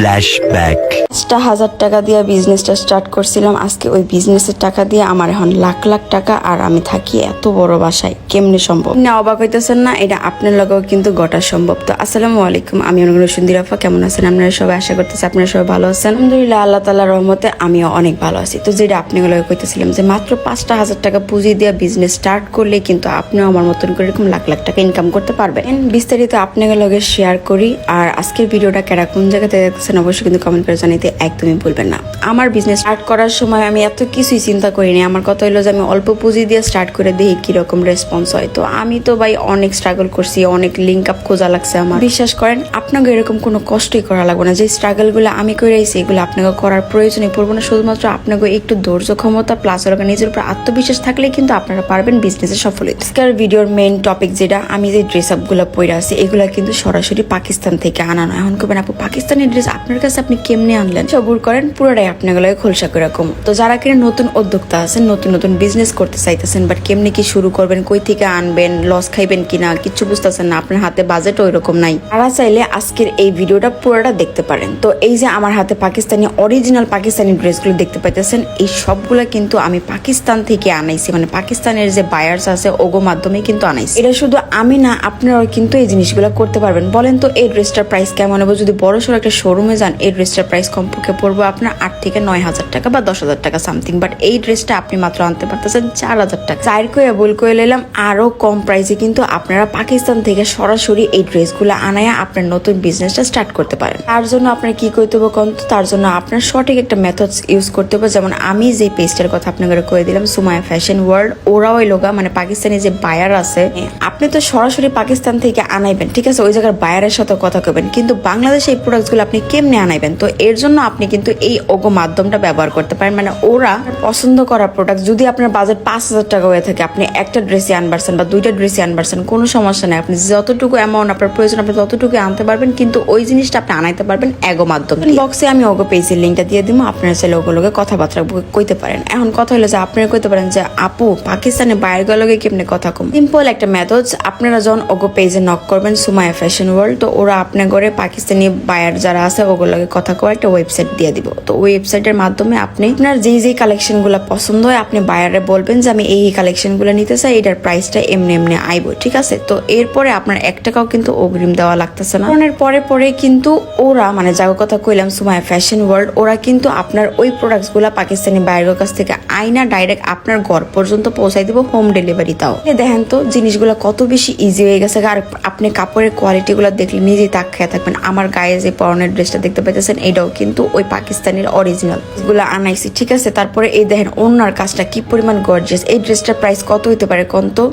Flashback. 5,000 টাকা দিয়ে বিজনেসটা স্টার্ট করছিলাম। আজকে ওই বিজনেসের টাকা দিয়ে আমার এখন লাখ লাখ টাকা, আর আমি থাকি এত বড় বাসায়। কেমনে সম্ভব? না অবাক হইতেছেন না? এটা আপনার লগেও কিন্তু গোটা সম্ভব। তো আসসালামু আলাইকুম, আমি অনুগুণ সুন্দরী আফা। কেমন আছেন আপনারা সবাই? আশা করতেছি আপনারা সবাই ভালো আছেন। আলহামদুলিল্লাহ, আল্লাহ তাআলার রহমতে আমিও অনেক ভালো আছি। তো যেটা আপনি গুলোকে কইতেছিলাম যে মাত্র 5,000 টাকা পুঁজি দিয়ে বিজনেস স্টার্ট করলে কিন্তু আপনিও আমার মতন করে এরকম লাখ লাখ টাকা ইনকাম করতে পারবেন। বিস্তারিত আপনাদের লগে শেয়ার করি। আর আজকের ভিডিওটা কেরা কোন জায়গাতে দেখতেছেন অবশ্যই কিন্তু কমেন্ট করে জানাইতে একদমই ভুলবেন না। আমার বিজনেস স্টার্ট করার সময় আমি এত কিছুই চিন্তা করিনি। আমার কথা হলো যে আমি অল্প পুঁজি দিয়ে স্টার্ট করে দেখি কিরকম রেসপন্স হয়। তো আমি তো ভাই অনেক স্ট্রাগল করছি, অনেক লিঙ্ক আপ খোঁজা লাগছে আমার। বিশ্বাস করেন, আপনাকে এরকম কোনো কষ্টই করা লাগবে না। যে স্ট্রাগল গুলো আমি করে আইছি এগুলো আপনাকে করার প্রয়োজনই পড়বো না। শুধুমাত্র আপনাকে একটু ধৈর্য ক্ষমতা প্লাস নিজের উপর আত্মবিশ্বাস থাকলে কিন্তু আপনারা পারবেন বিজনেসে সফল হতে। আজকের ভিডিওর মেইন টপিক যেটা, আমি যে ড্রেস আপ গুলো পরে আছি এগুলা কিন্তু সরাসরি পাকিস্তান থেকে আনা নয়। এখন কবেন আপু পাকিস্তানি ড্রেস আপনার কাছে আপনি কেমনে আনলেন? সবুর করেন, পুরোটাই আপনাগুলোকে খোলসা করে রাখুন। তো যারা কিনা নতুন উদ্যোক্তা আছেন, নতুন নতুন বিজনেস করতে চাইতেছেন, বাট কেমনে কি শুরু করবেন, কই থেকে আনবেন, লস খাইবেন কিনা কিচ্ছু বুঝতেছেন না, আপনার হাতে বাজেট ওই রকম নাই, তারা চাইলে আজকের এই ভিডিওটা পুরোটা দেখতে পারেন। তো এই যে আমার হাতে পাকিস্তানি অরিজিনাল পাকিস্তানি ড্রেসগুলো দেখতে পাইতেছেন, এই সবগুলা কিন্তু আমি পাকিস্তান থেকে আনাইছি। মানে পাকিস্তানের যে বায়ার্স আছে ওগো মাধ্যমে কিন্তু আনাইছি। এটা শুধু আমি না, আপনারাও কিন্তু এই জিনিসগুলো করতে পারবেন। বলেন তো এই ড্রেসটার প্রাইস কেমন হবে? যদি বড় সড়ো একটা শোরুমে যান এই ড্রেসটার প্রাইস কমপক্ষে পড়বে আপনার 8 থেকে 9,000 টাকা বা 10,000 টাকা সামথিং। বাট এই ড্রেসটা আপনি মাত্র আনতে পারতেছেন 4,000 টাকা। চার কয়ে ভুল করে নিলাম, আরো কম প্রাইসে কিন্তু আপনারা পাকিস্তান থেকে সরাসরি এই ড্রেসগুলো আনায়া আপনার নতুন বিজনেসটা স্টার্ট করতে পারেন। তার জন্য আপনার কি করতে হবে কোন? তার জন্য আপনার সঠিক একটা মেথডস ইউজ করতে হবে। যেমন আমি যে পেজটার কথা আপনাকে কয়ে দিলাম, সুমাইয়া ফ্যাশন ওয়ার্ল্ড, ওরাও ওই লোগা মানে পাকিস্তানি যে বায়ার আছে, আপনি তো সরাসরি পাকিস্তান থেকে আনাইবেন, ঠিক আছে, ওই জায়গার বায়ারের সাথে কথা কবেন, কিন্তু বাংলাদেশে এই প্রোডাক্টগুলো আপনি কেমনে আনাইবেন? তো এর জন্য আপনি কিন্তু এই ওগো মাধ্যমটা ব্যবহার করতে পারেন। মানে ওরা পছন্দ করা প্রোডাক্ট, যদি আপনার বাজেট 5,000 টাকা হয়ে থাকে, আপনি একটা ড্রেসই আনবারছেন বা দুইটা ড্রেসই আনবারছেন, কোনো সমস্যা নেই। আপনি যতটুকু অ্যামাউন্ট আপনার প্রয়োজন আপনি ততটুকু আনতে পারবেন, কিন্তু ওই জিনিসটা আপনি আনাইতে পারবেন এগো মাধ্যমে। বক্সে আমি ওগো পেজের লিঙ্কটা দিয়ে দিব, আপনারা চাইলে ওগুলোকে কথাবার্তা কইতে পারেন। এখন কথা হলো যে আপনারা কইতে পারেন যে আপু পাকিস্তানে বায়ার গুলোকে কেমনে কথা কম? সিম্পল একটা মেথড। আপনারা যখন ওগো পেজে নক করবেন সুমাইয়া ফ্যাশন ওয়ার্ল্ড, তো ওরা আপনার ঘরে পাকিস্তানি বায়ার যারা আছে ওগুলোকে কথা কওয়ার একটা ওয়েবসাইট দিয়ে দিব। তো ওয়েবসাইটের মাধ্যমে আপনি আপনার যেই কালেকশন গুলো পছন্দ হয় আপনি বায়ারে বলবেন যে আমি এই কালেকশন গুলো নিতে চাই, এটার প্রাইসটা এমনি এমনি আইব, ঠিক আছে? তো এরপরে আপনার 1 টাকাও কিন্তু অগ্রিম দেওয়া লাগতেছে না। পরে পরে কিন্তু ওরা মানে যার কথা কইলাম সুমাইয়া ফ্যাশন ওয়ার্ল্ড, ওরা কিন্তু আপনার ওই প্রোডাক্টস গুলা পাকিস্তানি বায়ারের কাছ থেকে আইনা ডাইরেক্ট আপনার ঘর পর্যন্ত পৌঁছাই দিব, হোম ডেলিভারি। তাও দেখেন তো জিনিসগুলো কত বেশি ইজি হয়ে গেছে। আর আপনি কাপড়ের কোয়ালিটি গুলো দেখলে নিজেই তাক খেয়ে থাকবেন। আমার গায়ে যে পরনের ড্রেসটা দেখতে পাইতেছেন এটাও কিন্তু ওই পাকিস্তানের অরিজিনাল গুলা আনাইছি, ঠিক আছে? তারপরে এই দেখেন ওনার কাজটা কি পরিমাণ গর্জিয়াস। এই ড্রেসটার প্রাইস কত হইতে পারে কোন তো?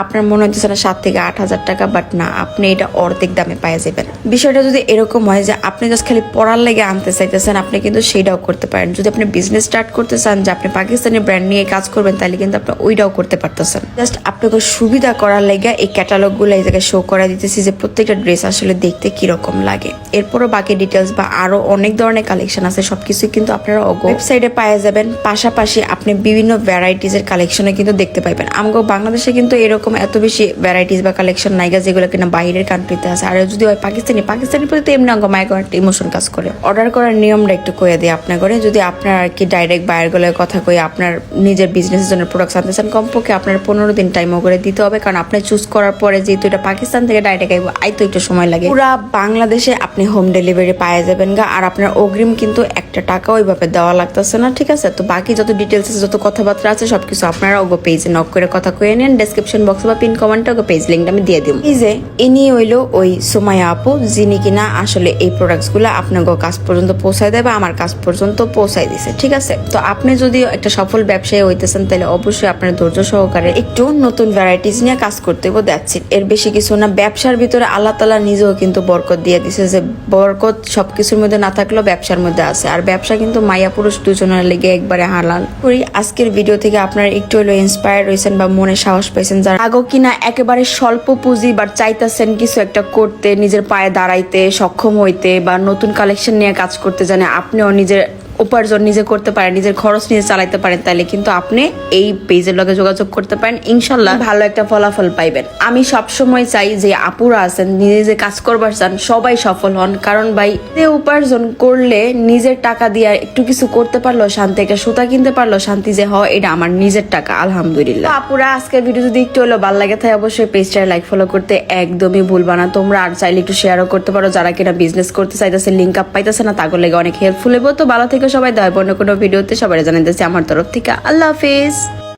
আপনার মনে হচ্ছে না 7 থেকে 8,000 টাকা, বাট না, আপনি এটা অর্ধেক দামে পাওয়া যাবেন। বিষয়টা যদি এরকম হয় যে আপনি জাস্ট খালি পড়ার লেগে আনতে চাইতেছেন, আপনি কিন্তু সেটাও করতে পারেন। যদি আপনি বিজনেস স্টার্ট করতে চান যে আপনি পাকিস্তানি ব্র্যান্ড নিয়ে কাজ করবেন, তাহলে কিন্তু আপনি ওইটাও করতে পারতেছেন। জাস্ট আপনাকে সুবিধা করার লেগে এই ক্যাটালগ গুলো এই জায়গায় শো করা দিতেছি যে প্রত্যেকটা ড্রেস আসলে দেখতে কিরকম লাগে। এরপরও বাকি ডিটেলস বা আরো অনেক ধরনের কালেকশন আছে, সবকিছু কিন্তু আপনারা ওয়েবসাইটে পাওয়া যাবেন। পাশাপাশি আপনি বিভিন্ন ভ্যারাইটিস এর কালেকশনে কিন্তু দেখতে পাইবেন। আমগো বাংলাদেশে কিন্তু এরকম এত বেশি ভ্যারাইটিস বা কালেকশন নাইগা যেগুলো কিনা বাইরের কান্ট্রিতে আছে। আর যদি হয় পাকিস্তানি প্রতি এমনি অঙ্গ মায়ের একটা ইমোশন কাজ করে। অর্ডার করার নিয়মটা একটু কয়ে দিই আপনার করে। যদি আপনার আর কি ডাইরেক্ট বায়ার গুলোর কথা কই আপনার নিজের বিজনেসের জন্য প্রোডাক্ট আনতে চান, কমপক্ষে আপনার 15 দিন টাইম করে দিতে হবে। কারণ আপনি চুজ করার পরে যেহেতু এটা পাকিস্তান থেকে ডাইরেক্ট আইতো একটু সময় লাগে। পুরা বাংলাদেশে আপনি হোম ডেলিভারি পাওয়া যাবেন গা। আর আপনার অগ্রিম কিন্তু 1 টাকা ওইভাবে দেওয়া লাগতেছে না, ঠিক আছে? তো বাকি যত ডিটেলস আছে, যত কথাবার্তা আছে, সবকিছু আপনারা ওগো পেজে নক করে কথা কয়ে নেন। ডেসক্রিপশন বক্সে বা পিন কমেন্টে ওগো পেজ লিঙ্কটা আমি দিয়ে দিব। এই যে ইনি হইলো ওই সুমাইয়া আপু, যিনি কিনা আসলে এই প্রোডাক্টস গুলা আপনার কাছ পর্যন্ত পৌঁছায় দেবে, আমার কাছ পর্যন্ত পৌঁছায় দিছে, ঠিক আছে? তো আপনি যদি একটা সফল ব্যবসায়ী হইতেছেন তাহলে অবশ্যই আপনার ধৈর্য সহকারে একটু নতুন ভ্যারাইটিস নিয়ে কাজ করতে হবে। দ্যাটস ইট, এর বেশি কিছু না। ব্যবসার ভিতরে আল্লাহ তাআলা নিজেও কিন্তু বরকত দিয়ে দিছে, যে বরকত সবকিছুর মধ্যে না থাকলেও ব্যবসার মধ্যে আছে। আর ব্যবসা কিন্তু মাইয়া পুরুষ দুজনের লেগে একবারে হালাল করি। আজকের ভিডিও থেকে আপনারা একটু হলো ইন্সপায়ার হয়েছেন বা মনে সাহস পাইছেন, যারা আগো কিনা একেবারে স্বল্প পুঁজি বা চাইতেছেন কিছু একটা করতে, নিজের পায়ে দাঁড়াইতে সক্ষম হইতে বা নতুন কালেকশন নিয়ে কাজ করতে জানে, আপনিও নিজের উপার্জন নিজে করতে পারেন, নিজের খরচ নিজে চালাইতে পারেন, তাহলে কিন্তু আপনি এই পেজের লগে যোগাযোগ করতে পারেন, ইনশাল্লাহ ভালো একটা ফলাফল পাইবেন। আমি সবসময় চাই যে আপুরা আছেন নিজে যে কাজ করবার চান সবাই সফল হন, কারণ ভাই যে উপার্জন করলে নিজের টাকা দিয়ে একটু কিছু করতে পারলো, শান্তি একটা সুতা কিনতে পারলো, শান্তি যে হয় এটা আমার নিজের টাকা, আলহামদুলিল্লাহ। আপুরা আজকের ভিডিও যদি একটু হলো ভালো লাগে তাই অবশ্যই পেজটা লাইক ফলো করতে একদমই ভুলবা না তোমরা। আর চাইলে একটু শেয়ারও করতে পারো, যারা কিনা বিজনেস করতে চাইতেছে, লিঙ্ক আপ পাইতেছে না, তাগুলো লেগে অনেক হেল্পফুল হইব। তো ভালো থেকে সবাই, দয়া অন্য কোনো ভিডিওতে সবাই জানাইতেছি আমার তরফ থেকে। আল্লাহ হাফেজ।